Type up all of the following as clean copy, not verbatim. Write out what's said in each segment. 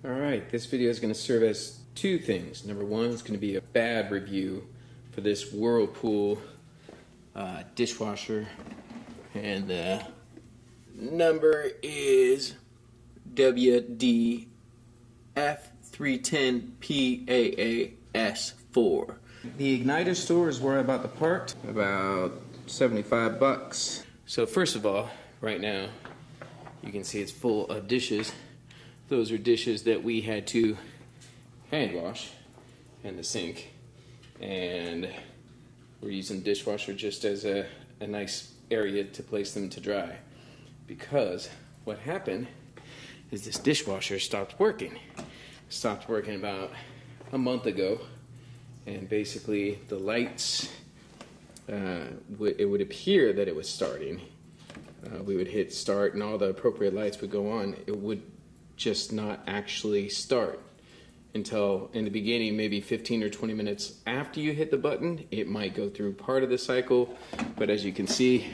Alright, this video is going to serve as two things. Number one, it's going to be a bad review for this Whirlpool dishwasher. And the number is WDF310PAAS4. The igniter store is where I bought the part, about 75 bucks. So first of all, right now, you can see it's full of dishes. Those are dishes that we had to hand wash in the sink, and we're using the dishwasher just as a nice area to place them to dry, because what happened is this dishwasher stopped working. It stopped working about a month ago, and basically the lights, it would appear that it was starting. We would hit start and all the appropriate lights would go on. It would just not actually start until in the beginning, maybe 15 or 20 minutes after you hit the button. It might go through part of the cycle, but as you can see,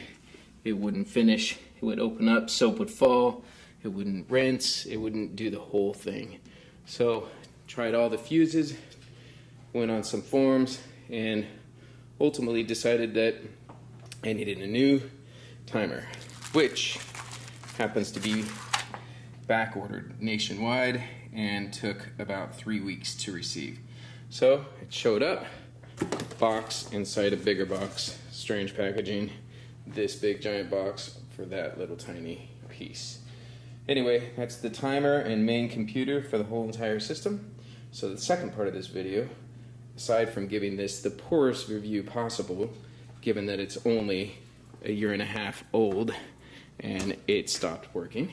it wouldn't finish. It would open up, soap would fall, it wouldn't rinse, it wouldn't do the whole thing. So tried all the fuses, went on some forums, and ultimately decided that I needed a new timer, which happens to be back ordered nationwide and took about 3 weeks to receive. So it showed up, box inside a bigger box, strange packaging, this big giant box for that little tiny piece. Anyway, that's the timer and main computer for the whole entire system. So the second part of this video, aside from giving this the poorest review possible, given that it's only a year and a half old and it stopped working,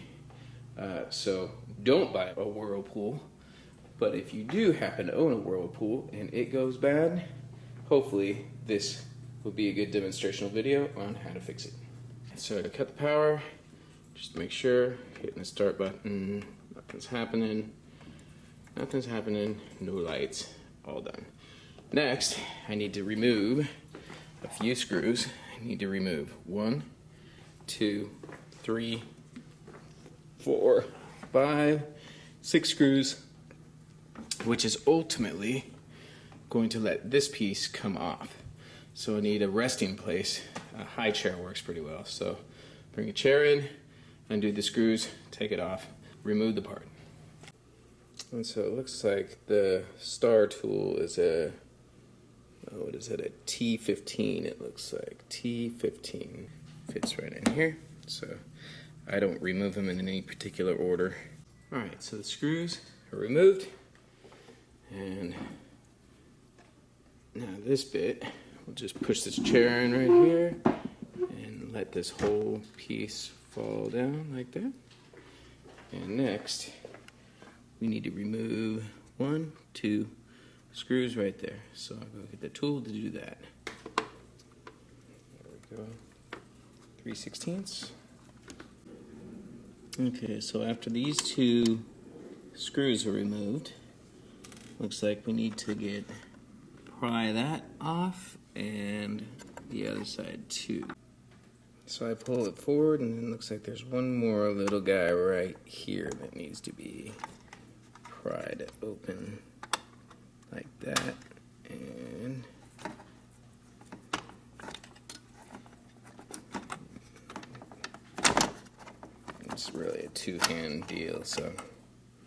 so don't buy a Whirlpool, but if you do happen to own a Whirlpool and it goes bad, hopefully this will be a good demonstrational video on how to fix it. So to cut the power, just make sure, hitting the start button, nothing's happening, no lights, all done. Next, I need to remove a few screws. I need to remove 1, 2, 3, 4, 5, 6 screws, which is ultimately going to let this piece come off. So I need a resting place. A high chair works pretty well. So bring a chair in, undo the screws, take it off, remove the part. And so it looks like the star tool is a, what is it, a T15 it looks like. T15 fits right in here. So I don't remove them in any particular order. Alright, so the screws are removed, and now this bit, we'll just push this chair in right here and let this whole piece fall down like that. And next, we need to remove 1, 2 screws right there. So I'll go get the tool to do that. There we go. 3/16. Okay, so after these 2 screws are removed, looks like we need to pry that off and the other side too. So I pull it forward, and then looks like there's one more little guy right here that needs to be pried open like that, and it's really a two-hand deal. So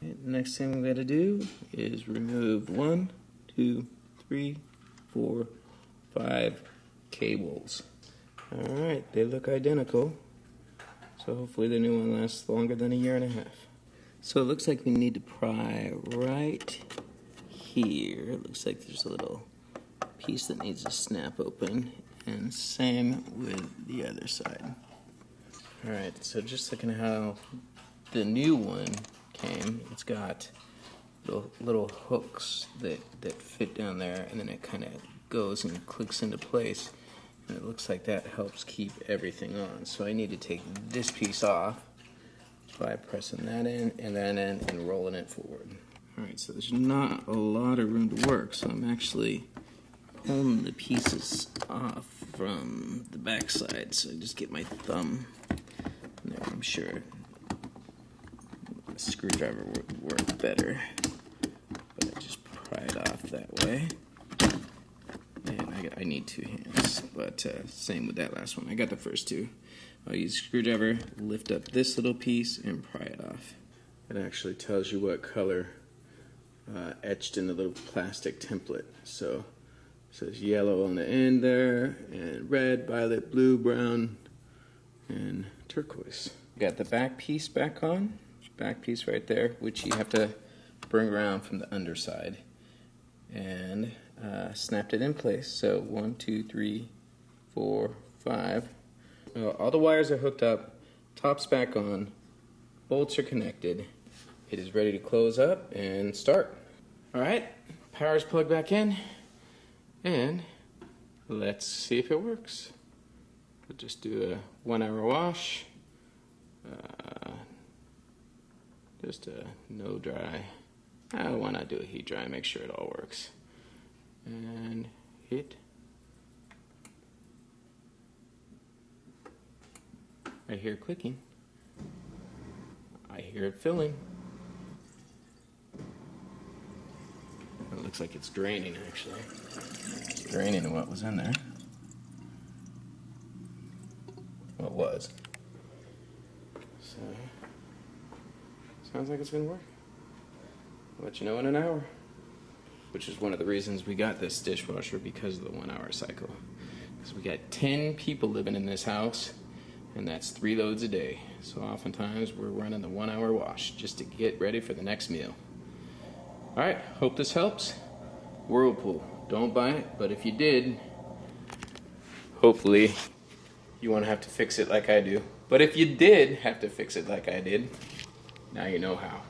the next thing we gotta do is remove 1, 2, 3, 4, 5 cables. Alright, they look identical, so hopefully the new one lasts longer than a year and a half. So it looks like we need to pry right here. It looks like there's a little piece that needs to snap open, and same with the other side. Alright, so just looking at how the new one came, it's got little hooks that fit down there, and then it kind of goes and clicks into place, and it looks like that helps keep everything on. So I need to take this piece off by pressing that in and that in and rolling it forward. Alright, so there's not a lot of room to work, so I'm actually pulling the pieces off from the back side. So I just get my thumb there, I'm sure screwdriver would work better, but I just pry it off that way. And I need 2 hands, but same with that last one. I got the first 2. I'll use a screwdriver, lift up this little piece, and pry it off. It actually tells you what color etched in the little plastic template. So it says yellow on the end there, and red, violet, blue, brown, and turquoise. Got the back piece back on, back piece right there, which you have to bring around from the underside, and snapped it in place. So 1, 2, 3, 4, 5. All the wires are hooked up, top's back on, bolts are connected. It is ready to close up and start. All right, power's plugged back in, and let's see if it works. We'll just do a 1-hour wash. Just a no dry. Why not do a heat dry? Make sure it all works. And hit. I hear clicking. I hear it filling. It looks like it's draining, actually. It's draining what was in there. What was. So, sounds like it's gonna work. I'll let you know in an hour. Which is one of the reasons we got this dishwasher, because of the 1-hour cycle. Because we got 10 people living in this house, and that's 3 loads a day. So oftentimes we're running the 1-hour wash just to get ready for the next meal. Alright, hope this helps. Whirlpool, don't buy it, but if you did, hopefully you won't have to fix it like I do. But if you did have to fix it like I did, now you know how.